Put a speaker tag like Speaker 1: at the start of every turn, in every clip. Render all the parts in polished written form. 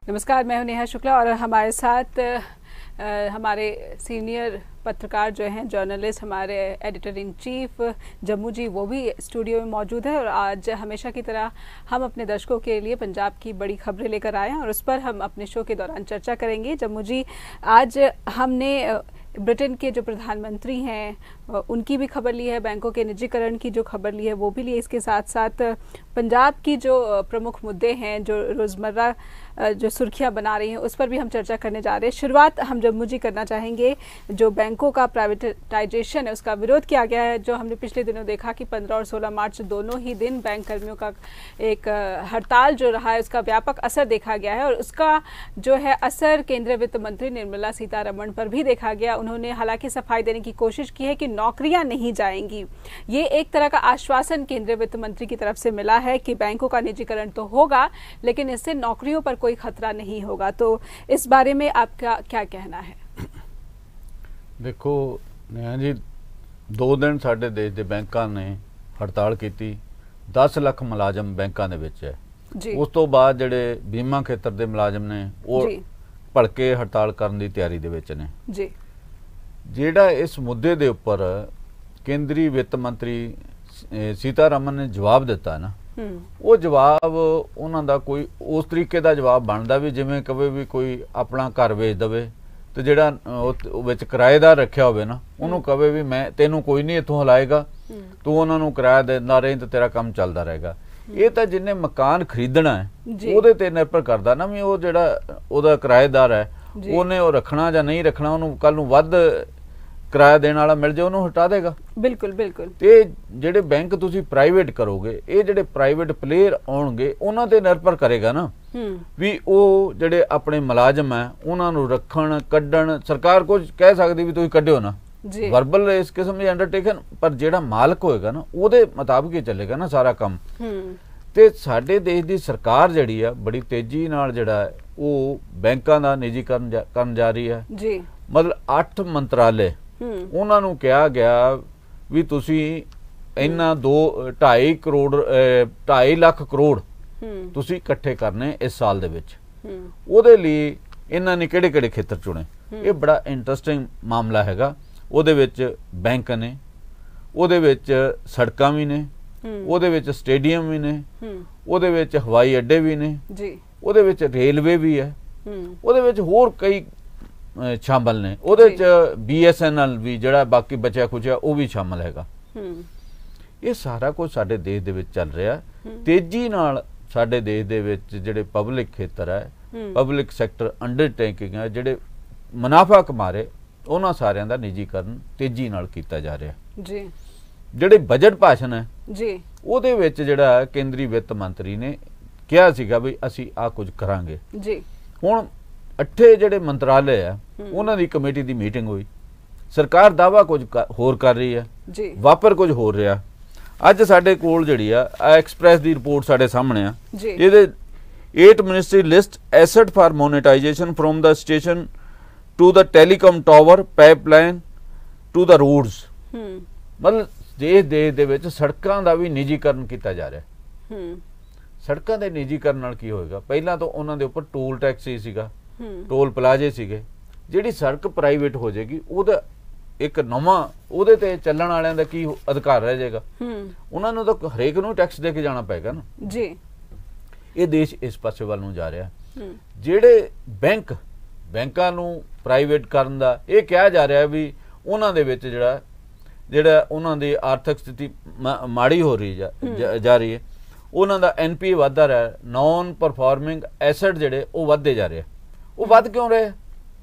Speaker 1: नमस्कार, मैं हूं नेहा शुक्ला और हमारे साथ हमारे सीनियर पत्रकार जो हैं, जर्नलिस्ट, हमारे एडिटर इन चीफ जम्मू जी, वो भी स्टूडियो में मौजूद है। और आज हमेशा की तरह हम अपने दर्शकों के लिए पंजाब की बड़ी खबरें लेकर आए हैं और उस पर हम अपने शो के दौरान चर्चा करेंगे। जम्मू जी, आज हमने ब्रिटेन के जो प्रधानमंत्री हैं उनकी भी खबर ली है, बैंकों के निजीकरण की जो खबर ली है वो भी ली है। इसके साथ साथ पंजाब की जो प्रमुख मुद्दे हैं, जो रोज़मर्रा जो सुर्खियां बना रही हैं, उस पर भी हम चर्चा करने जा रहे हैं। शुरुआत हम जम्मू जी करना चाहेंगे। जो बैंकों का प्राइवेटाइजेशन है उसका विरोध किया गया है। जो हमने पिछले दिनों देखा कि 15 और 16 मार्च दोनों ही दिन बैंक कर्मियों का एक हड़ताल जो रहा है उसका व्यापक असर देखा गया है और उसका जो है असर केंद्रीय वित्त मंत्री निर्मला सीतारमण पर भी देखा गया। उन्होंने हालांकि सफाई देने की कोशिश की है कि नौकरियां नहीं जाएंगी। ये एक तरह का आश्वासन केंद्रीय वित्त मंत्री की तरफ से मिला है कि बैंकों का निजीकरण तो होगा लेकिन इससे नौकरियों पर कोई खतरा नहीं होगा। तो इस बारे में आपका क्या कहना है?
Speaker 2: देखो नेहा जी, 2 दिन साडे देश के बैंकों ने हड़ताल की। 10 लाख मुलाजम बैंकों के विच है। उस तो बाद जिहड़े बीमा खेत्र के मुलाजम ने वो भड़के हड़ताल करने की तैयारी दे विच ने। जिहड़ा इस मुद्दे के उपर केंद्रीय वित्त मंत्री सीतारमण ने जवाब दिता ना, वो जवाब उन्हां दा कोई उस तरीके का जवाब बनता भी जिवें कवे भी कोई अपना घर वेच दवे तो जिहड़ा विच किराएदार रखिया होवे ना उन्होंने कवे भी मैं तेनों कोई नहीं इत्थों हिलाएगा, तू उन्हां नूं किराया देंदा रहे तो तेरा काम चलता रहेगा। ये तो जिन्हें मकान खरीदना है ਉਹਦੇ ते निर्भर करता ना भी वो जिहड़ा ਉਹਦਾ किराएदार है ਉਹਨੇ ਉਹ रखना ਜਾਂ नहीं रखना, ਉਹਨੂੰ ਕੱਲ ਨੂੰ ਵੱਧ किराया देने वाला मिल जाए ਉਹਨੂੰ हटा देगा। बिल्कुल बिल्कुल। ਤੇ ਜਿਹੜੇ बैंक ਤੁਸੀਂ प्राइवेट करोगे, ਇਹ ਜਿਹੜੇ प्राइवेट प्लेयर ਆਉਣਗੇ ਉਹਨਾਂ ਤੇ निर्भर करेगा ना ਵੀ ਉਹ ਜਿਹੜੇ ਆਪਣੇ ਮੁਲਾਜ਼ਮ ਹੈ ਉਹਨਾਂ ਨੂੰ ਰੱਖਣ ਕੱਢਣ। ਸਰਕਾਰ ਕੁਝ ਕਹਿ ਸਕਦੀ ਵੀ ਤੁਸੀਂ ਕੱਢਿਓ ਨਾ, ਵਰਬਲ ਇਸ ਕਿਸਮ ਦੀ ਅੰਡਰਟੇਕਨ, ਪਰ ਜਿਹੜਾ ਮਾਲਕ ਹੋਏਗਾ ਨਾ ਉਹਦੇ ਮੁਤਾਬਕ ਹੀ ਚੱਲੇਗਾ ਨਾ ਸਾਰਾ ਕੰਮ। ਤੇ ਸਾਡੇ ਦੇਸ਼ ਦੀ ਸਰਕਾਰ ਜਿਹੜੀ ਆ ਬੜੀ ਤੇਜ਼ੀ ਨਾਲ ਜਿਹੜਾ ਉਹ ਬੈਂਕਾਂ ਦਾ ਨਿੱਜੀਕਰਨ ਕਰਨ ਜਾ ਰਹੀ ਹੈ ਜੀ। ਮਤਲਬ 8 ਮੰਤਰਾਲੇ ਉਹਨਾਂ ਨੂੰ ਕਿਹਾ ਗਿਆ ਵੀ ਤੁਸੀਂ ਇਹਨਾਂ 2.5 ਕਰੋੜ 2.5 ਲੱਖ ਕਰੋੜ ਤੁਸੀਂ ਇਕੱਠੇ ਕਰਨੇ ਇਸ ਸਾਲ ਦੇ ਵਿੱਚ। ਉਹਦੇ ਲਈ ਇਹਨਾਂ ਨੇ ਕਿਹੜੇ-ਕਿਹੜੇ ਖੇਤਰ ਚੁਣੇ। ਇਹ ਬੜਾ ਇੰਟਰਸਟਿੰਗ ਮਾਮਲਾ ਹੈਗਾ। ਉਹਦੇ ਵਿੱਚ ਬੈਂਕ ਨੇ, ਉਹਦੇ ਵਿੱਚ ਸੜਕਾਂ ਵੀ ਨੇ, ਉਹਦੇ ਵਿੱਚ ਸਟੇਡੀਅਮ ਵੀ ਨੇ, ਉਹਦੇ ਵਿੱਚ ਹਵਾਈ ਅੱਡੇ ਵੀ ਨੇ ਜੀ, ਉਹਦੇ ਵਿੱਚ ਰੇਲਵੇ ਵੀ ਹੈ, ਉਹਦੇ ਵਿੱਚ ਹੋਰ ਕਈ शामिल ने। ਉਹਦੇ ਚ BSNL ਵੀ ਜਿਹੜਾ ਬਾਕੀ ਬਚਿਆ ਖੁਚਿਆ ਉਹ ਵੀ ਸ਼ਾਮਲ ਹੈਗਾ। ਇਹ ਸਾਰਾ ਕੁਝ ਸਾਡੇ ਦੇਸ਼ ਦੇ ਵਿੱਚ ਚੱਲ ਰਿਹਾ ਤੇਜ਼ੀ ਨਾਲ। ਸਾਡੇ ਦੇਸ਼ ਦੇ ਵਿੱਚ ਜਿਹੜੇ ਪਬਲਿਕ ਖੇਤਰ ਹੈ, ਪਬਲਿਕ ਸੈਕਟਰ ਅੰਡਰਟੇਕਿੰਗ ਹੈ, ਜਿਹੜੇ ਮੁਨਾਫਾ ਕਮਾ ਰਹੇ ਉਹਨਾਂ ਸਾਰਿਆਂ ਦਾ ਨਿੱਜੀਕਰਨ ਤੇਜ਼ੀ ਨਾਲ ਕੀਤਾ ਜਾ ਰਿਹਾ ਜੀ। ਜਿਹੜੇ ਬਜਟ ਭਾਸ਼ਣ ਹੈ ਜੀ ਉਹਦੇ ਵਿੱਚ ਜਿਹੜਾ ਕੇਂਦਰੀ ਵਿੱਤ ਮੰਤਰੀ ਨੇ ਕਿਹਾ ਸੀਗਾ ਵੀ ਅਸੀਂ ਆ ਕੁਝ ਕਰਾਂਗੇ ਜੀ। ਹੁਣ 8 ਜਿਹੜੇ ਮੰਤਰਾਲੇ ਆ ਉਹਨਾਂ ਦੀ ਕਮੇਟੀ ਦੀ ਮੀਟਿੰਗ ਹੋਈ। ਸਰਕਾਰ ਦਾਵਾ ਕੁਝ ਹੋਰ ਕਰ ਰਹੀ ਹੈ ਜੀ, ਵਾਪਰ ਕੁਝ ਹੋਰ ਰਿਹਾ। ਅੱਜ ਸਾਡੇ ਕੋਲ ਜਿਹੜੀ ਆ ਐਕਸਪ੍ਰੈਸ ਦੀ ਰਿਪੋਰਟ ਸਾਡੇ ਸਾਹਮਣੇ ਆ ਜੀ। ਇਹਦੇ 8 ministry list asset for monetization from the station to the telecom tower pipeline to the roads. ਮਤਲਬ ਦੇਸ਼ ਦੇ ਵਿੱਚ ਸੜਕਾਂ ਦਾ ਵੀ ਨਿੱਜੀਕਰਨ ਕੀਤਾ ਜਾ ਰਿਹਾ। ਸੜਕਾਂ ਦੇ ਨਿੱਜੀਕਰਨ ਨਾਲ ਕੀ ਹੋਏਗਾ? ਪਹਿਲਾਂ ਤਾਂ ਉਹਨਾਂ ਦੇ ਉੱਪਰ ਟੋਲ ਟੈਕਸ ਹੀ ਸੀਗਾ, ਟੋਲ ਪਲਾਜ਼ੇ ਸੀਗੇ। ਜਿਹੜੀ ਸੜਕ ਪ੍ਰਾਈਵੇਟ ਹੋ ਜਾਏਗੀ ਉਹਦਾ ਇੱਕ ਨਵਾਂ ਉਹਦੇ ਤੇ ਚੱਲਣ ਵਾਲਿਆਂ ਦਾ ਕੀ ਅਧਿਕਾਰ ਰਹਿ ਜਾਏਗਾ? ਉਹਨਾਂ ਨੂੰ ਤਾਂ ਹਰੇਕ ਨੂੰ ਟੈਕਸ ਦੇ ਕੇ ਜਾਣਾ ਪਏਗਾ ਨਾ ਜੀ। ਇਹ ਦੇਸ਼ ਇਸ ਪਾਸੇ ਵੱਲ ਨੂੰ ਜਾ ਰਿਹਾ। ਜਿਹੜੇ ਬੈਂਕਾਂ ਨੂੰ ਪ੍ਰਾਈਵੇਟ ਕਰਨ ਦਾ ਇਹ ਕਿਹਾ ਜਾ ਰਿਹਾ ਵੀ ਉਹਨਾਂ ਦੇ ਵਿੱਚ ਜਿਹੜਾ ਉਹਨਾਂ ਦੀ ਆਰਥਿਕ ਸਥਿਤੀ ਮਾੜੀ ਹੋ ਰਹੀ ਜਾ ਰਹੀ ਹੈ, ਉਹਨਾਂ ਦਾ NPA ਵੱਧਦਾ ਰਿਹਾ, ਨੌਨ ਪਰਫਾਰਮਿੰਗ ਐਸਟ ਜਿਹੜੇ ਉਹ ਵੱਧਦੇ ਜਾ ਰਹੇ। ਉਹ ਵੱਧ ਕਿਉਂ ਰਹੇ?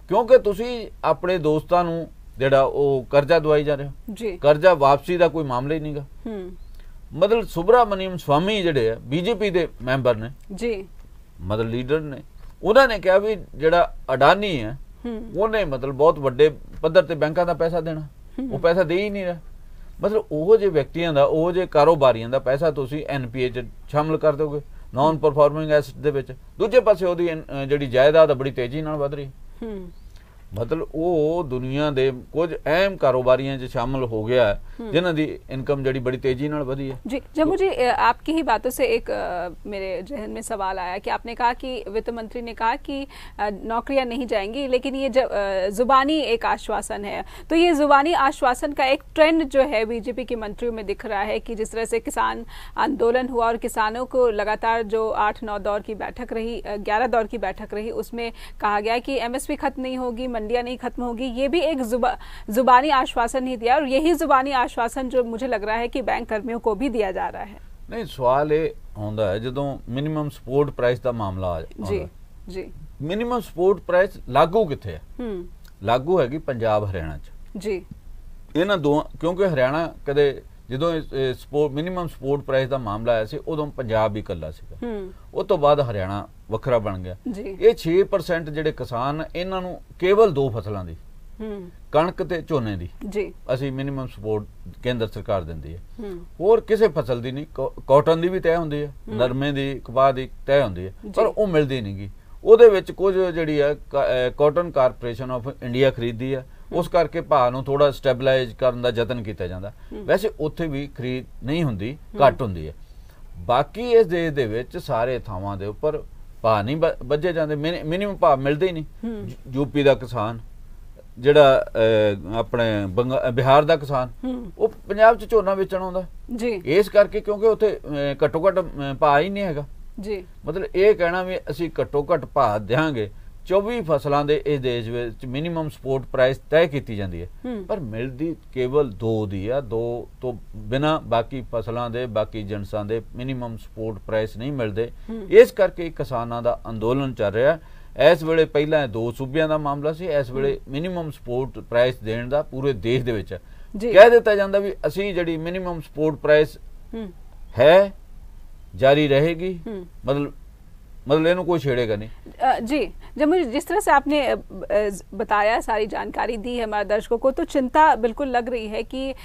Speaker 2: ਕਿਉਂਕਿ ਤੁਸੀਂ ਆਪਣੇ ਦੋਸਤਾਂ ਨੂੰ ਜਿਹੜਾ ਉਹ ਕਰਜ਼ਾ ਦਵਾਈ ਜਾ ਰਹੇ ਜੀ। ਕਰਜ਼ਾ ਵਾਪਸੀ ਦਾ ਕੋਈ ਮਾਮਲਾ ਹੀ ਨਹੀਂਗਾ। ਮਤਲਬ ਸੁਬਰਾਮਨੀਅਮ ਸਵਾਮੀ ਜਿਹੜੇ ਆ BJP ਦੇ ਮੈਂਬਰ ਨੇ ਜੀ, ਮਤਲਬ ਲੀਡਰ ਨੇ, ਉਹਨਾਂ ਨੇ ਕਿਹਾ ਵੀ ਜਿਹੜਾ ਅਡਾਨੀ ਹੈ ਉਹਨੇ ਮਤਲਬ ਬਹੁਤ ਵੱਡੇ ਪੱਧਰ ਤੇ ਬੈਂਕਾਂ ਦਾ ਪੈਸਾ ਦੇਣਾ, ਉਹ ਪੈਸਾ ਦੇ ਹੀ ਨਹੀਂ ਰਿਹਾ। ਮਤਲਬ ਉਹ ਜਿਹੇ ਵਿਅਕਤੀਆਂ ਦਾ, ਉਹ ਜਿਹੇ ਕਾਰੋਬਾਰੀਆਂ ਦਾ ਪੈਸਾ ਤੁਸੀਂ NPA 'ਚ ਸ਼ਾਮਲ ਕਰ ਦੋਗੇ, ਨੌਨ ਪਰਫਾਰਮਿੰਗ ਐਸਟ ਦੇ ਵਿੱਚ। ਦੂਜੇ ਪਾਸੇ ਉਹਦੀ ਜਿਹੜੀ ਜਾਇਦਾਦ ਬੜੀ ਤੇਜ਼ੀ ਨਾਲ ਵਧ ਰਹੀ। मतलब वो दुनिया के कुछ अहम कारोबारियों च शामिल हो गया है जिन्हां दी इनकम जड़ी बड़ी तेजी नाल वधी है। जी
Speaker 1: जम्मू जी, आपकी ही बातों से एक मेरे जहन में सवाल आया कि आपने कहा कि वित्त मंत्री ने कहा कि नौकरियां नहीं जाएंगी, लेकिन ये जुबानी एक आश्वासन है, तो ये जुबानी आश्वासन का एक ट्रेंड जो है बीजेपी के मंत्रियों में दिख रहा है कि जिस तरह से किसान आंदोलन हुआ और किसानों को लगातार जो 8-9 दौर की बैठक रही, 11 दौर की बैठक रही, उसमें कहा गया कि एमएसपी खत्म नहीं होगी, मंडियां नहीं खत्म होगी, ये भी एक जुबानी आश्वासन ही दिया, और यही जुबानी आश्वासन जो मुझे लग रहा है कि बैंक कर्मियों को भी दिया जा रहा है।
Speaker 2: नहीं, सवाल ये आउंदा है जदों मिनिमम सपोर्ट प्राइस का मामला आ
Speaker 1: जी जी
Speaker 2: मिनिमम सपोर्ट प्राइस लागू किथे है? लागू हैगी पंजाब हरियाणा च जी। इन्हां दो, क्योंकि हरियाणा कदे जदों मिनिमम सपोर्ट प्राइस का मामला आया सी उदों पंजाब ही कल्ला सीगा, उस तो बाद हरियाणा वखरा बन गया। ये 6% ਜਿਹੜੇ किसान इन्हां नूं केवल 2 फसलों की कणक ते झोने दी जी असी मिनिमम सपोर्ट केंद्र सरकार दिंदी है, होर किसी फसल दी नहीं, कॉटन दी भी तय हुंदी है, नरमे दी कपाह दी तय हुंदी है, पर वो मिलदी नहीं गी। ਉਹਦੇ ਵਿੱਚ ਕੁਝ ਜਿਹੜੀ ਹੈ ਕਾਟਨ ਕਾਰਪੋਰੇਸ਼ਨ ਆਫ ਇੰਡੀਆ ਖਰੀਦਦੀ ਹੈ, ਉਸ ਕਰਕੇ ਭਾਅ ਨੂੰ ਥੋੜਾ ਸਟੈਬਲਾਈਜ਼ ਕਰਨ ਦਾ ਯਤਨ ਕੀਤਾ ਜਾਂਦਾ। ਵੈਸੇ ਉੱਥੇ ਵੀ ਖਰੀਦ ਨਹੀਂ ਹੁੰਦੀ, ਘੱਟ ਹੁੰਦੀ ਹੈ। ਬਾਕੀ ਇਸ ਦੇਸ਼ ਦੇ ਵਿੱਚ ਸਾਰੇ ਥਾਵਾਂ ਦੇ ਉੱਪਰ ਭਾਅ ਨਹੀਂ ਵੱਜੇ ਜਾਂਦੇ, ਮਿਨੀਮਮ ਭਾਅ ਮਿਲਦੇ ਹੀ ਨਹੀਂ। ਯੂਪੀ ਦਾ ਕਿਸਾਨ ਜਿਹੜਾ ਆਪਣੇ ਬਿਹਾਰ ਦਾ ਕਿਸਾਨ ਉਹ ਪੰਜਾਬ 'ਚ ਝੋਨਾ ਵੇਚਣ ਆਉਂਦਾ ਜੀ, ਇਸ ਕਰਕੇ ਕਿਉਂਕਿ ਉੱਥੇ ਘੱਟੋ ਘੱਟ ਭਾਅ ਹੀ ਨਹੀਂ ਹੈਗਾ जी। मतलब ये कहना भी असी घट्टो घट भाव देंगे 24 फसलों के इस देश में मिनिमम सपोर्ट प्राइस तय की जाती है, पर मिलती केवल 2 दी है, 2 तो बिना बाकी फसलों के बाकी जिनसां के मिनिमम सपोर्ट प्राइस नहीं मिलते। इस करके किसानों का अंदोलन चल रहा है। इस वेले पहला 2 सूबियां का मामला से, इस वेले मिनिमम सपोर्ट प्राइस देने का पूरे देश दे विच कह दिता जाता भी असी जिहड़ी मिनिमम सपोर्ट प्राइस है जारी रहेगी, मतलब इन्हों कोई छेड़ेगा नहीं।
Speaker 1: जी, जब मुझे जिस तरह से आपने बताया, सारी जानकारी दी है हमारे दर्शकों को, तो चिंता बिल्कुल लग रही है कि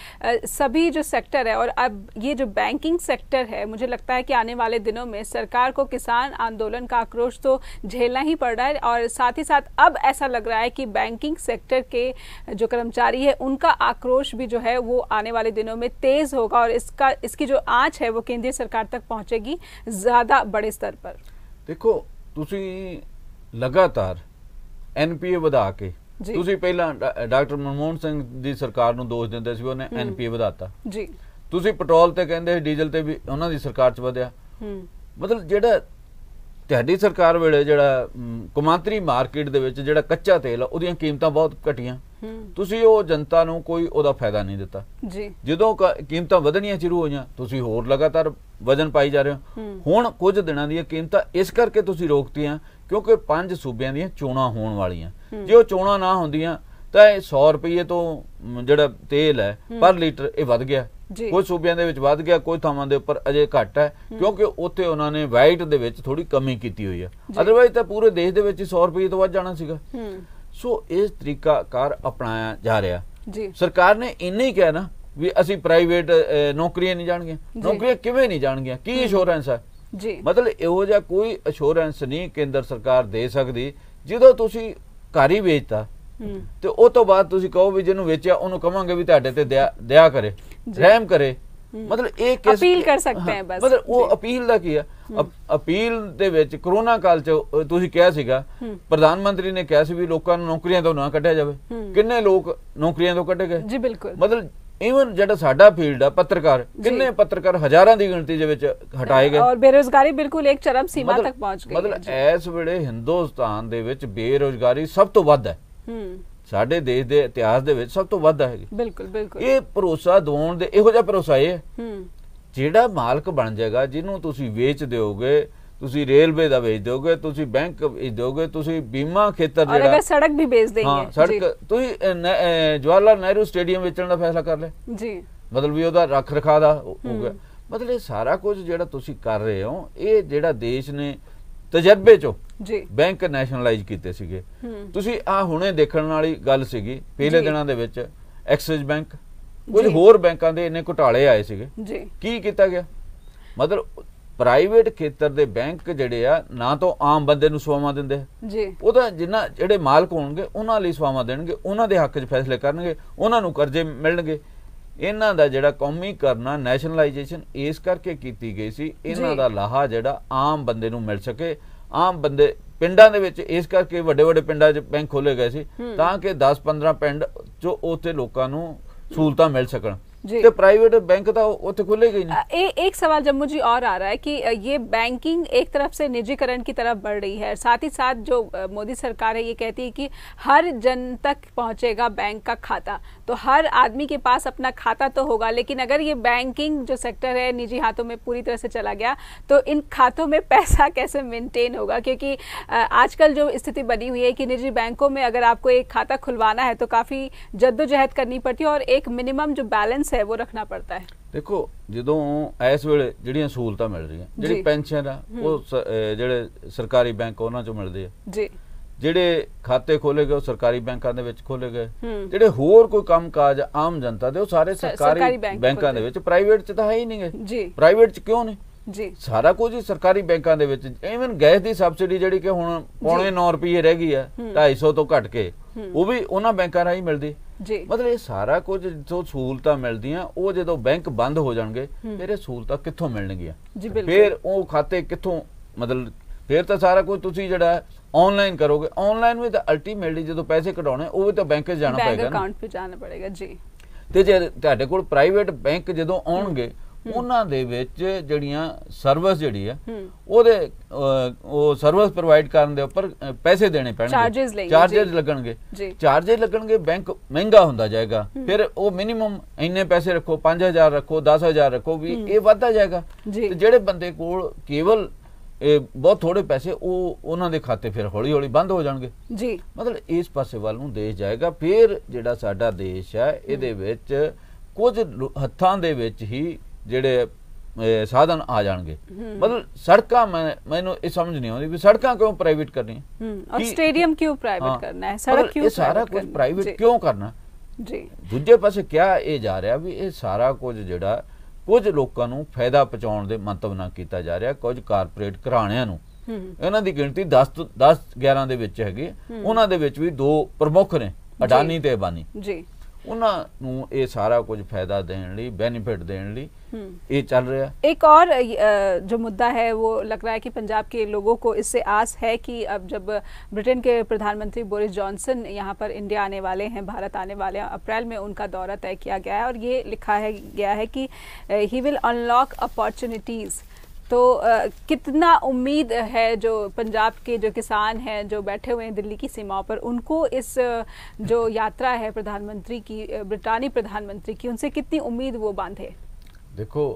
Speaker 1: सभी जो सेक्टर है, और अब ये जो बैंकिंग सेक्टर है, मुझे लगता है कि आने वाले दिनों में सरकार को किसान आंदोलन का आक्रोश तो झेलना ही पड़ रहा है, और साथ ही साथ अब ऐसा लग रहा है कि बैंकिंग सेक्टर के जो कर्मचारी है उनका आक्रोश भी जो है वो आने वाले दिनों में तेज होगा, और इसकी जो आँच है वो केंद्रीय सरकार तक पहुँचेगी ज़्यादा बड़े स्तर पर।
Speaker 2: देखो तुसी लगातार NPA वधा के, तुसी पहला डॉक्टर मनमोहन सिंह दी सरकार नूं दोष दिंदे सी, उहने NPA वधाता जी। तुसी पेट्रोल ते कहंदे डीजल ते भी उहनां दी सरकार च वधिया। मतलब जिहड़ा तुहाडी सरकार वेले जिहड़ा कौमांतरी मार्केट दे विच जिहड़ा कच्चा तेल आ उहदियां कीमतां बहुत घटियां, तुसी ਉਹ जनता ਨੂੰ ਕੋਈ ਉਹਦਾ ਫਾਇਦਾ ਨਹੀਂ ਦਿੱਤਾ ਜੀ। ਜਦੋਂ ਕੀਮਤਾਂ ਵਧਣੀਆਂ ਸ਼ੁਰੂ ਹੋਈਆਂ ਤੁਸੀਂ ਹੋਰ ਲਗਾਤਾਰ ਵਜਨ ਪਾਈ ਜਾ ਰਹੇ ਹੋ। ਹੁਣ ਕੁਝ ਦਿਨਾਂ ਦੀਆਂ ਕੀਮਤਾਂ ਇਸ ਕਰਕੇ ਤੁਸੀਂ ਰੋਕਤੀਆਂ ਕਿਉਂਕਿ 5 ਸੂਬਿਆਂ ਦੀਆਂ ਚੋਣਾਂ ਹੋਣ ਵਾਲੀਆਂ। ਜੇ ਉਹ ਚੋਣਾਂ ਨਾ ਹੁੰਦੀਆਂ ਤਾਂ 100 ਰੁਪਏ ਤੋਂ ਜਿਹੜਾ ਤੇਲ ਹੈ ਪਰ ਲੀਟਰ ਇਹ ਵੱਧ ਗਿਆ, ਕੁਝ ਸੂਬਿਆਂ ਦੇ ਵਿੱਚ ਵੱਧ ਗਿਆ, ਕੁਝ ਥਾਵਾਂ ਦੇ ਉੱਪਰ ਅਜੇ ਘੱਟ ਹੈ ਕਿਉਂਕਿ ਉੱਥੇ ਉਹਨਾਂ ਨੇ ਵਾਈਟ ਦੇ ਵਿੱਚ ਥੋੜੀ ਕਮੀ ਕੀਤੀ ਹੋਈ ਹੈ। ਅਦਰਵਾਈਜ਼ ਤਾਂ ਪੂਰੇ ਦੇਸ਼ ਦੇ ਵਿੱਚ 100 ਰੁਪਏ ਤੋਂ ਵੱਧ ਜਾਣਾ ਸੀਗਾ। सो इस तरीका कार अपनाया जा रहा जी। सरकार ने इन्ना ही कहा ना भी असी प्राइवेट नौकरियां नहीं जाणगियां, नौकरियां किवें नहीं जाणगियां, की अश्योरेंस है जी। मतलब इहो जिहा कोई अश्योरेंस नहीं केंद्र सरकार दे सकदी। ਜਦੋਂ ਤੁਸੀਂ ਘਰ ਹੀ ਵੇਚਤਾ ਤੇ ਉਹ ਤੋਂ ਬਾਅਦ ਤੁਸੀਂ ਕਹੋ ਵੀ ਜਿਹਨੂੰ ਵੇਚਿਆ ਉਹਨੂੰ ਕਵਾਂਗੇ ਵੀ ਤੁਹਾਡੇ ਤੇ ਦਇਆ ਕਰੇ, ਰਹਿਮ ਕਰੇ। मतलब एक
Speaker 1: अपील कर सकते हैं बस।
Speaker 2: मतलब वो अपील ਦਾ ਕੀ ਆ? अपील ਦੇ ਵਿੱਚ कोरोना काल ਚ ਤੁਸੀਂ ਕਿਹਾ ਸੀਗਾ, ਪ੍ਰਧਾਨ ਮੰਤਰੀ ਨੇ ਕਿਹਾ ਸੀ ਵੀ ਲੋਕਾਂ ਨੂੰ ਨੌਕਰੀਆਂ ਤੋਂ ਨਾ ਕੱਢਿਆ ਜਾਵੇ। ਕਿੰਨੇ ਲੋਕ ਨੌਕਰੀਆਂ ਤੋਂ ਕੱਢੇ ਗਏ ਜੀ? ਬਿਲਕੁਲ। मतलब इवन ਜਿਹੜਾ ਸਾਡਾ ਫੀਲਡ ਆ ਪੱਤਰਕਾਰ, ਕਿੰਨੇ ਪੱਤਰਕਾਰ ਹਜ਼ਾਰਾਂ ਦੀ ਗਿਣਤੀ ਦੇ ਵਿੱਚ ਹਟਾਏ ਗਏ,
Speaker 1: और बेरोजगारी बिल्कुल एक चरम सीमा तक पहुंच गई।
Speaker 2: मतलब ਇਸ ਵੇਲੇ ਹਿੰਦੁਸਤਾਨ ਦੇ ਵਿੱਚ ਬੇਰੋਜ਼ਗਾਰੀ ਸਭ ਤੋਂ ਵੱਧ ਹੈ, ਸਾਡੇ ਦੇਸ਼ ਦੇ ਇਤਿਹਾਸ ਦੇ ਵਿੱਚ ਸਭ ਤੋਂ ਵੱਧ ਹੈਗੀ। ਬਿਲਕੁਲ ਬਿਲकुल। ਇਹ ਭਰੋਸਾ ਦਿਵਾਉਣ ਦੇ ਇਹੋ ਜਿਹਾ ਭਰੋਸਾ ਇਹ ਹੈ ਜਿਹੜਾ ਮਾਲਕ ਬਣ ਜਾਏਗਾ, ਜਿਹਨੂੰ ਤੁਸੀਂ ਵੇਚ ਦਿਓਗੇ, ਤੁਸੀਂ ਰੇਲਵੇ ਦਾ ਵੇਚ ਦਿਓਗੇ, ਤੁਸੀਂ ਬੈਂਕ ਵੇਚ ਦਿਓਗੇ, ਤੁਸੀਂ ਬੀਮਾ ਖੇਤਰ ਜਿਹੜਾ,
Speaker 1: ਅਗਰ ਸੜਕ ਵੀ ਵੇਚ ਦੇਂਗੇ,
Speaker 2: ਹਾਂ ਸੜਕ ਤੁਸੀਂ ਜਵਾਹਰ ਲਾਲ ਨਹਿਰੂ ਸਟੇਡੀਅਮ ਵੇਚਣ ਦਾ ਫੈਸਲਾ ਕਰ ਲਿਆ ਜੀ, ਮਤਲਬ ਵੀ ਉਹਦਾ ਰੱਖ ਰਖਾ ਦਾ ਹੋ ਗਿਆ। ਮਤਲਬ ਇਹ ਸਾਰਾ ਕੁਝ ਜਿਹੜਾ ਤੁਸੀਂ ਕਰ ਰਹੇ ਹੋ, ਇਹ ਜਿਹੜਾ ਦੇਸ਼ ਨੇ ਤਜਰਬੇ ਚੋਂ ਬੈਂਕ ਨੈਸ਼ਨਲਾਈਜ਼ ਕੀਤੇ ਸੀਗੇ। ਤੁਸੀਂ ਆ ਹੁਣੇ ਦੇਖਣ ਵਾਲੀ ਗੱਲ ਸੀਗੀ, ਪਹਿਲੇ ਦਿਨਾਂ ਦੇ ਵਿੱਚ ਐਕਸਿਸ ਬੈਂਕ, ਕੁਝ ਹੋਰ ਬੈਂਕਾਂ ਦੇ ਇੰਨੇ ਘੁਟਾਲੇ ਆਏ ਸੀਗੇ, ਕੀ ਕੀਤਾ ਗਿਆ? ਮਤਲਬ ਪ੍ਰਾਈਵੇਟ ਖੇਤਰ ਦੇ ਬੈਂਕ ਜਿਹੜੇ ਆ ਨਾ ਤਾਂ ਆਮ ਬੰਦੇ ਨੂੰ ਸੇਵਾਵਾਂ ਦਿੰਦੇ ਜੀ, ਉਹਦਾ ਜਿੰਨਾ ਜਿਹੜੇ ਮਾਲਕ ਹੋਣਗੇ ਉਹਨਾਂ ਲਈ ਸੇਵਾਵਾਂ ਦੇਣਗੇ, ਉਹਨਾਂ ਦੇ ਹੱਕ 'ਚ ਫੈਸਲੇ ਕਰਨਗੇ, ਉਹਨਾਂ ਨੂੰ ਕਰਜ਼ੇ ਮਿਲਣਗੇ। ਇਹਨਾਂ ਦਾ ਜਿਹੜਾ ਕੌਮੀਕਰਨ ਨੈਸ਼ਨਲਾਈਜੇਸ਼ਨ ਇਸ ਕਰਕੇ ਕੀਤੀ ਗਈ ਸੀ, ਇਹਨਾਂ ਦਾ ਲਾਹਾ ਜਿਹੜਾ ਆਮ ਬੰਦੇ ਨੂੰ ਮਿਲ ਸਕੇ। ਆਮ ਬੰਦੇ ਪਿੰਡਾਂ ਦੇ ਵਿੱਚ ਇਸ ਕਰਕੇ ਵੱਡੇ ਵੱਡੇ ਪਿੰਡਾਂ 'ਚ ਬੈਂਕ ਖੋਲੇ ਗਏ ਸੀ ਤਾਂ ਕਿ 10-15 ਪਿੰਡ 'ਚੋਂ ਉੱਥੇ ਲੋਕਾਂ ਨੂੰ सहूलतां मिल सकन। तो प्राइवेट बैंक तो उत्थे खुलेगा ही नहीं।
Speaker 1: एक सवाल जम्मू जी और आ रहा है कि ये बैंकिंग एक तरफ से निजीकरण की तरफ बढ़ रही है, साथ ही साथ जो मोदी सरकार है ये कहती है कि हर जन तक पहुंचेगा बैंक का खाता, तो हर आदमी के पास अपना खाता तो होगा, लेकिन अगर ये बैंकिंग जो सेक्टर है निजी हाथों में पूरी तरह से चला गया तो इन खातों में पैसा कैसे मेंटेन होगा? क्योंकि आजकल जो स्थिति बनी हुई है कि निजी बैंकों में अगर आपको एक खाता खुलवाना है तो काफी जद्दोजहद करनी पड़ती है और एक मिनिमम जो बैलेंस है वो रखना पड़ता है।
Speaker 2: देखो जो इस वेले जिहड़ियां सहूलतां मिल रही जिहड़ी पेंशन आ वो जिहड़े सरकारी बैंक उन्हां चों मिलदी है जी, जिहड़े खाते खोले गए सरकारी बैंकां दे विच खोले गए, जिहड़े होर कोई काम काज आम जनता दे वो सारे सरकारी बैंकां दे विच, प्राइवेट च तां है ही नहीं जी। प्राइवेट च क्यों नहीं जी, सारा कुछ ही सरकारी बैंकां दे विच। इवन गैस दी सबसिडी जिहड़ी कि हुण पौने 9 रुपये रह गई है 250 तो घट के, वो भी उन्हां बैंकां राहीं मिलदी जी। मतलब ये सारा कुछ जो सहूलतां मिलदियां वो जो बैंक बंद हो जाणगे फिर ये सहूलतां कित्थों मिलणगियां, फिर वो खाते कित्थों, मतलब फिर तो सारा कुछ तुसीं जिहड़ा ऑनलाइन करोगे, ऑनलाइन भी तो अल्टीमेटली जो पैसे कढाउणे वो भी तो बैंक च जाना पएगा,
Speaker 1: अकाउंट पे जाना पड़ेगा जी।
Speaker 2: ते जे तुहाडे कोल प्राइवेट बैंक जदों आउणगे ਉਹਨਾਂ ਦੇ ਵਿੱਚ ਜਿਹੜੀਆਂ ਸਰਵਿਸ ਜਿਹੜੀ ਹੈ ਉਹਦੇ ਉਹ ਸਰਵਿਸ ਪ੍ਰੋਵਾਈਡ ਕਰਨ ਦੇ ਉੱਪਰ ਪੈਸੇ ਦੇਣੇ ਪੈਣਗੇ, ਚਾਰजेस ਲੱਗਣਗੇ, ਚਾਰजेस ਲੱਗਣਗੇ, ਬੈਂਕ ਮਹਿੰਗਾ ਹੁੰਦਾ ਜਾਏਗਾ, ਫਿਰ ਉਹ ਮਿਨੀਮਮ ਇੰਨੇ ਪੈਸੇ ਰੱਖੋ, 5000 ਰੱਖੋ, 10000 ਰੱਖੋ, ਵੀ ਇਹ ਵੱਧਦਾ ਜਾਏਗਾ। ਤੇ ਜਿਹੜੇ ਬੰਦੇ ਕੋਲ ਕੇਵਲ ਬਹੁਤ ਥੋੜੇ ਪੈਸੇ ਉਹ ਉਹਨਾਂ ਦੇ ਖਾਤੇ ਫਿਰ ਹੌਲੀ ਹੌਲੀ ਬੰਦ ਹੋ ਜਾਣਗੇ ਜੀ। ਮਤਲਬ ਇਸ ਪਾਸੇ ਵੱਲ ਨੂੰ ਦੇਸ਼ ਜਾਏਗਾ। ਫਿਰ ਜਿਹੜਾ ਸਾਡਾ ਦੇਸ਼ ਹੈ ਇਹਦੇ ਵਿੱਚ ਕੁਝ ਹੱਥਾਂ ਦੇ ਵਿੱਚ ਹੀ ਜਿਹੜੇ ਸਾਧਨ ਆ ਜਾਣਗੇ। मतलब सड़क मैनू ये समझ नहीं आती भी सड़क क्यों प्राइवेट करनी है
Speaker 1: और स्टेडियम क्यों प्राइवेट करना है, सड़क क्यों
Speaker 2: सारा कुछ प्राइवेट क्यों करना जी। दूजे पासे क्या ये जा रहा भी ये सारा कुछ जिहड़ा कुछ लोगों को फायदा पहुंचाने के मंतव नाल कीता जा रहा, कुछ कारपोरेट घराणियां नूं इन्हां दी गिणती 10-11 दे विच हैगी, उन्हां दे विच भी 2 प्रमुख ने अडानी ते अंबानी जी। उन्होंने ये सारा कुछ फायदा देने लई, बेनिफिट देने लई ये चल रहा है।
Speaker 1: एक और जो मुद्दा है वो लग रहा है कि पंजाब के लोगों को इससे आस है कि अब जब ब्रिटेन के प्रधानमंत्री बोरिस जॉनसन यहाँ पर इंडिया आने वाले हैं, भारत आने वाले हैं, अप्रैल में उनका दौरा तय किया गया है और ये लिखा है गया है कि ही विल अनलॉक अपॉर्चुनिटीज़। तो कितना उम्मीद है जो पंजाब के जो किसान हैं जो बैठे हुए हैं दिल्ली की सीमाओं पर, उनको इस जो यात्रा है प्रधानमंत्री की, ब्रिटानी प्रधानमंत्री की, उनसे कितनी उम्मीद वो बांधे?
Speaker 2: देखो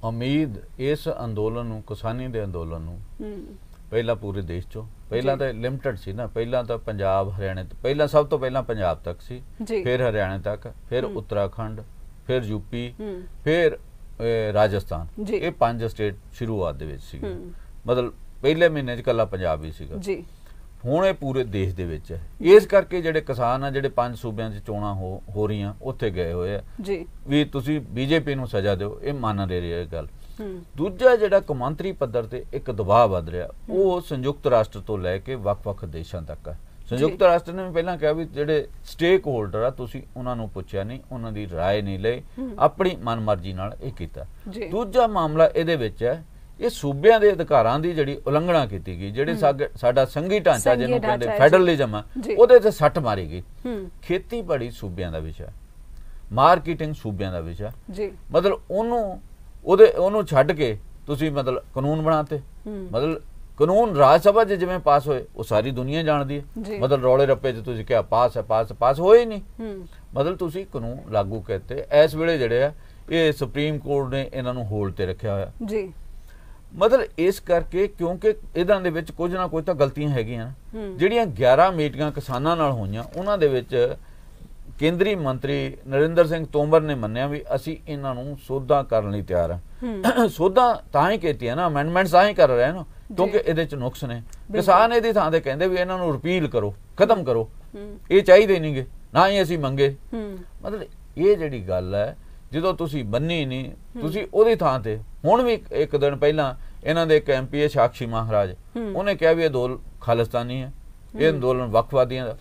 Speaker 2: उम्मीद इस अंदोलन किसानी के अंदोलन पहला पूरे देश चो पहला तो लिमिटेड सी ना, पहला तो पंजाब हरियाणा, पहला सब तो पहला पंजाब तक सी, फिर हरियाणा तक, फिर उत्तराखंड, फिर यूपी, फिर राजस्थान, ये 5 स्टेट शुरुआत दे विच सीगे। मतलब पहले महीने च कल्ला पंजाब ही सीगा जी, हुण ये पूरे देश दे विच है। इस करके जिहड़े किसान आ जिहड़े 5 सूबियां च चोणां हो रहीआं उत्थे गए होए आ जी भी तुसीं बीजेपी नूं सज़ा दिओ, ये मान रहे है गल। दूजा जिहड़ा कौमांतरी पद्धर ते एक दबाव वध रिहा वो संयुक्त राष्ट्र तो लैके वख-वख देशां तक है। संयुक्त राष्ट्र ने पहला कहा भी जिहड़े स्टेक होल्डर आ तुसीं उन्हां नूं पुछिआ नहीं, उन्हां दी राय नहीं लई, अपनी मनमर्जी नाल इह कीता। दूजा मामला इहदे विच है ये सूबियां दे अधिकारां दी जिहड़ी उलंघना कीती गई, जिहड़े साडा संघी ढांचा जिहनूं कहंदे फैडरलिज्म आ ਉਹਦੇ ਤੇ ਸੱਟ ਮਾਰੀ ਗਈ। ਖੇਤੀਬਾੜੀ ਸੂਬਿਆਂ ਦਾ ਵਿਸ਼ਾ, ਮਾਰਕੀਟਿੰਗ ਸੂਬਿਆਂ ਦਾ ਵਿਸ਼ਾ ਜੀ। ਮਤਲਬ ਉਹਨੂੰ ਛੱਡ ਕੇ ਤੁਸੀਂ ਮਤਲਬ ਕਾਨੂੰਨ ਬਣਾਤੇ, ਮਤਲਬ ਕਾਨੂੰਨ ਰਾਜ ਸਭਾ 'ਚ ਜਿਵੇਂ ਪਾਸ ਹੋਏ ਉਹ ਸਾਰੀ ਦੁਨੀਆ ਜਾਣਦੀ ਹੈ, ਮਤਲਬ ਰੌਲੇ ਰੱਪੇ 'ਚ ਤੁਸੀਂ ਕਿਹਾ ਪਾਸ ਹੈ, ਪਾਸ ਹੋਏ ਨਹੀਂ। ਮਤਲਬ ਤੁਸੀਂ ਕਾਨੂੰਨ ਲਾਗੂ ਕੀਤੇ। ਇਸ ਵੇਲੇ ਜਿਹੜੇ ਆ ਇਹ ਸੁਪਰੀਮ ਕੋਰਟ ਨੇ ਇਹਨਾਂ ਨੂੰ ਹੋਲਡ ਤੇ ਰੱਖਿਆ ਹੋਇਆ ਜੀ। मतलब इस करके क्योंकि इदां दे विच कुछ ना कुछ तो गलतियां हैगियां जिहड़ियां 11 मीटिंगां किसानां नाल होईयां उन्हां दे विच केंद्री मंत्री नरेंद्र सिंह तोमर ने मन्निया भी असीं इन्हां नूं सोधां करन लई तैयार हां। सोधां तां ही कीतियां ना, अमेंडमेंट्स तां ही कर रहे ना क्योंकि इहदे च नुक्स ने। किसान इहदी थां ते कहंदे भी इन्हां नूं रिपील करो, खत्म करो, ये चाहीदे नहींगे, ना ही असीं मंगे। मतलब ये जिहड़ी गल है ਜਦੋਂ ਤੁਸੀਂ ਬੰਨੀ ਨਹੀਂ, ਤੁਸੀਂ ਉਹਦੀ ਥਾਂ ਤੇ ਹੁਣ ਵੀ ਇੱਕ ਦਿਨ ਪਹਿਲਾਂ ਇਹਨਾਂ ਦੇ ਇੱਕ MP ਸਾਕਸ਼ੀ ਮਹਾਰਾਜ ਉਹਨੇ ਕਿਹਾ ਵੀ ਇਹ ਅੰਦੋਲਨ ਖਾਲਿਸਤਾਨੀ ਹੈ, ਇਹ ਅੰਦੋਲਨ ਵੱਖਵਾਦੀਆਂ ਦਾ।